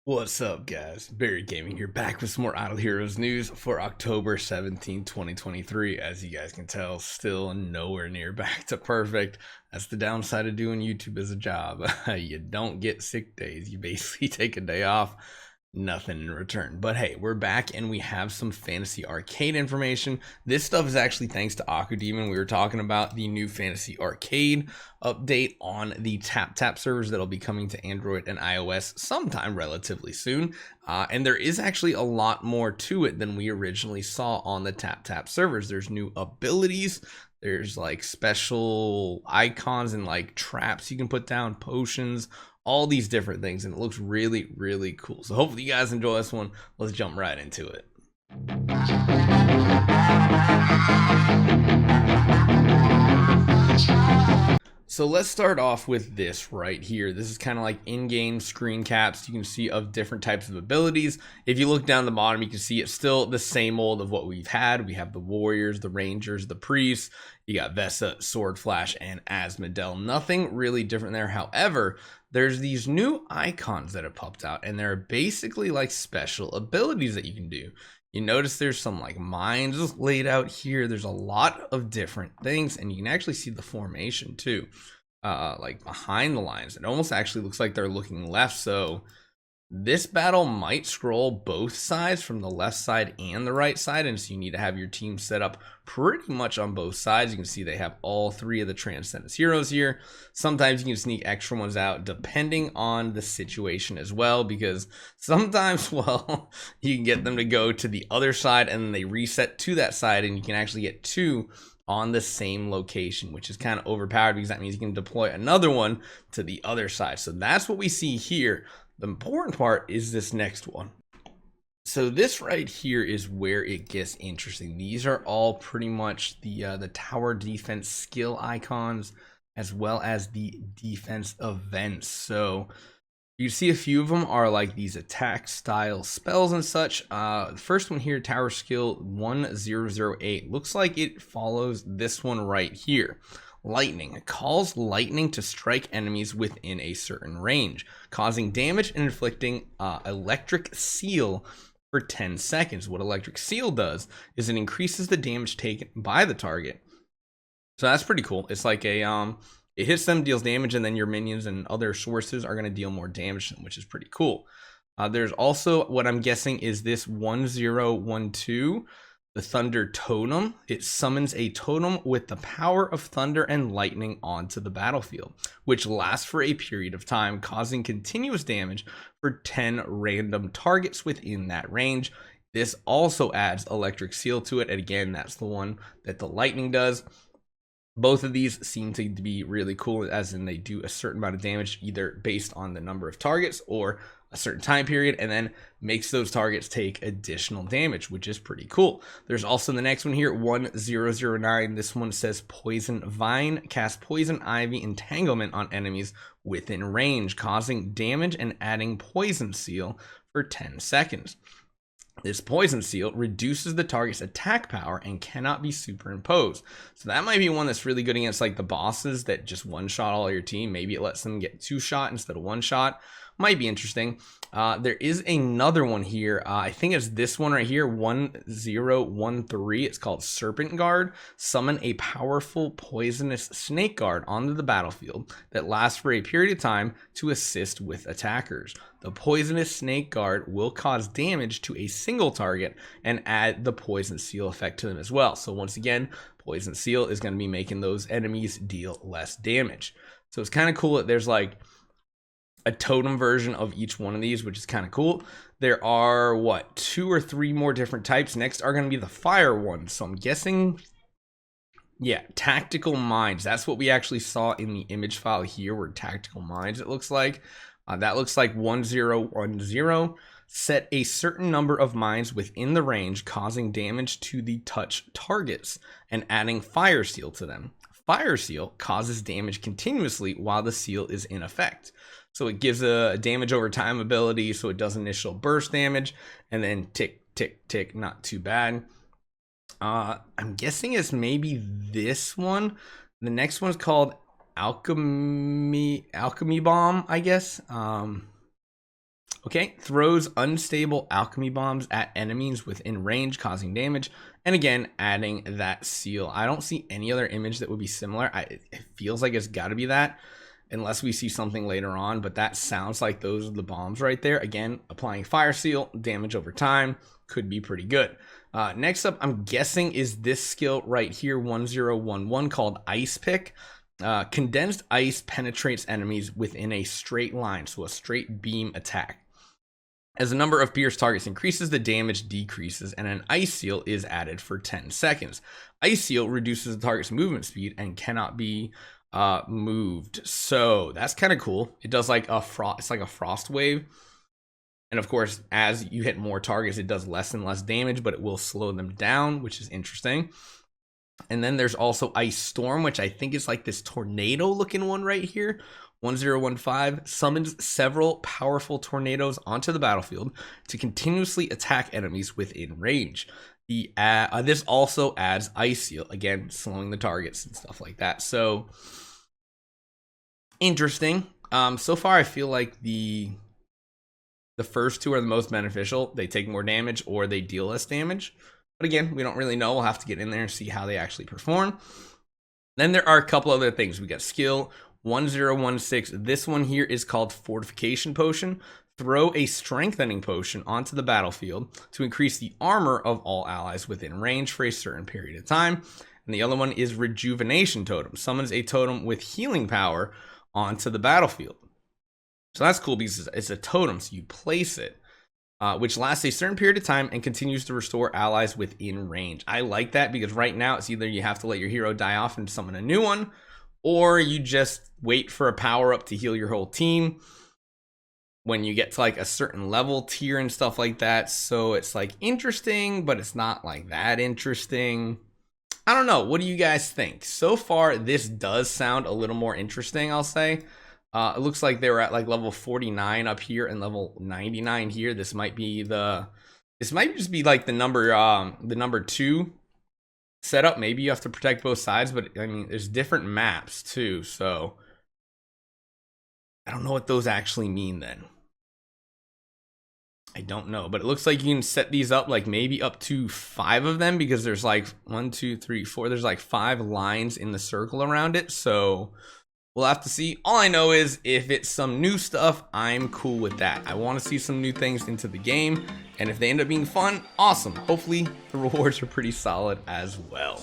What's up, guys? Barry Gaming here, back with some more Idle Heroes news for October 17, 2023. As you guys can tell, still nowhere near back to perfect. That's the downside of doing YouTube as a job. You don't get sick days. You basically take a day off, nothing in return. But hey, we're back and we have some fantasy arcade information. This stuff is actually thanks to Demon. We were talking about the new fantasy arcade update on the tap servers that'll be coming to Android and iOS sometime relatively soon. And there is actually a lot more to it than we originally saw on the tap servers. There's new abilities. There's like special icons and like traps you can put down, potions, all these different things, and it looks really cool. So hopefully you guys enjoy this one. Let's jump right into it. So let's start off with this right here. This is kind of like in-game screen caps you can see of different types of abilities. If you look down the bottom, you can see it's still the same old of what we've had. We have the warriors, the rangers, the priests. You got Vesa, Sword Flash, and Asmodel. Nothing really different there. However, there's these new icons that have popped out, and they're basically like special abilities that you can do. You notice there's some like mines laid out here. There's a lot of different things, and you can actually see the formation too, like behind the lines. It almost actually looks like they're looking left. So this battle might scroll both sides, from the left side and the right side, and so you need to have your team set up pretty much on both sides. You can see they have all three of the Transcendence heroes here. Sometimes you can sneak extra ones out depending on the situation as well, because sometimes, well, you can get them to go to the other side and then they reset to that side, and you can actually get two on the same location, which is kind of overpowered because that means you can deploy another one to the other side. So that's what we see here. The important part is this next one. So this right here is where it gets interesting. These are all pretty much the tower defense skill icons, as well as the defense events. So you see a few of them are like these attack style spells and such. The first one here, tower skill 1008, looks like it follows this one right here. Lightning. It calls lightning to strike enemies within a certain range, causing damage and inflicting electric seal for 10 seconds. What electric seal does is it increases the damage taken by the target. So that's pretty cool. It's like a it hits them, deals damage, and then your minions and other sources are going to deal more damage to them, which is pretty cool. There's also what I'm guessing is this 1012. The Thunder Totem. It summons a totem with the power of thunder and lightning onto the battlefield, which lasts for a period of time, causing continuous damage for 10 random targets within that range. This also adds electric seal to it, and again, that's the one that the lightning does. Both of these seem to be really cool, as in they do a certain amount of damage, either based on the number of targets or a certain time period, and then makes those targets take additional damage, which is pretty cool. There's also the next one here, 1009. This one says Poison Vine. Cast Poison Ivy Entanglement on enemies within range, causing damage and adding Poison Seal for 10 seconds. This Poison Seal reduces the target's attack power and cannot be superimposed. So that might be one that's really good against like the bosses that just one-shot all your team. Maybe it lets them get two-shot instead of one-shot. Might be interesting. There is another one here. I think it's this one right here, 1013. It's called Serpent Guard. Summon a powerful poisonous snake guard onto the battlefield that lasts for a period of time to assist with attackers. The poisonous snake guard will cause damage to a single target and add the poison seal effect to them as well. So once again, poison seal is going to be making those enemies deal less damage. So it's kind of cool that there's like a totem version of each one of these, which is kind of cool. There are what, 2 or 3 more different types. Next are going to be the fire ones. So I'm guessing, yeah, tactical mines. That's what we actually saw in the image file here, were tactical mines, it looks like. That looks like 1010. Set a certain number of mines within the range, causing damage to the touch targets and adding fire seal to them. Fire seal causes damage continuously while the seal is in effect. So it gives a damage over time ability, so it does initial burst damage, and then tick, tick, tick, not too bad. I'm guessing it's maybe this one. The next one's called Alchemy Bomb, I guess. Okay, throws unstable alchemy bombs at enemies within range, causing damage. And again, adding that seal. I don't see any other image that would be similar. It feels like it's got to be that, unless we see something later on, but that sounds like those are the bombs right there. Again, applying fire seal, damage over time, could be pretty good. Next up, I'm guessing is this skill right here, 1011, called Ice Pick. Condensed ice penetrates enemies within a straight line, so a straight beam attack. As the number of pierced targets increases, the damage decreases, and an ice seal is added for 10 seconds. Ice seal reduces the target's movement speed and cannot be moved. So that's kind of cool. It does like it's like a frost wave. And of course, as you hit more targets, it does less and less damage, but it will slow them down, which is interesting. And then there's also Ice Storm, which I think is like this tornado looking one right here. 1015 summons several powerful tornadoes onto the battlefield to continuously attack enemies within range. This also adds Ice Seal, again, slowing the targets and stuff like that. So interesting. So far, I feel like the first two are the most beneficial. They take more damage or they deal less damage. But again, we don't really know. We'll have to get in there and see how they actually perform. Then there are a couple other things. We got skill 1016. This one here is called Fortification Potion. Throw a strengthening potion onto the battlefield to increase the armor of all allies within range for a certain period of time. And the other one is Rejuvenation Totem. Summons a totem with healing power onto the battlefield. So that's cool because it's a totem, so you place it, which lasts a certain period of time and continues to restore allies within range. I like that because right now it's either you have to let your hero die off and summon a new one, or you just wait for a power up to heal your whole team when you get to like a certain level tier and stuff like that. So it's like interesting, but it's not like that interesting. I don't know. What do you guys think? So far, this does sound a little more interesting, I'll say. It looks like they were at like level 49 up here and level 99 here. This might just be like the number 2 setup. Maybe you have to protect both sides, but I mean, there's different maps too. So I don't know what those actually mean then. I don't know, but it looks like you can set these up like maybe up to 5 of them because there's like 1, 2, 3, 4. There's like 5 lines in the circle around it. So we'll have to see. All I know is if it's some new stuff, I'm cool with that. I want to see some new things into the game. And if they end up being fun, awesome. Hopefully the rewards are pretty solid as well.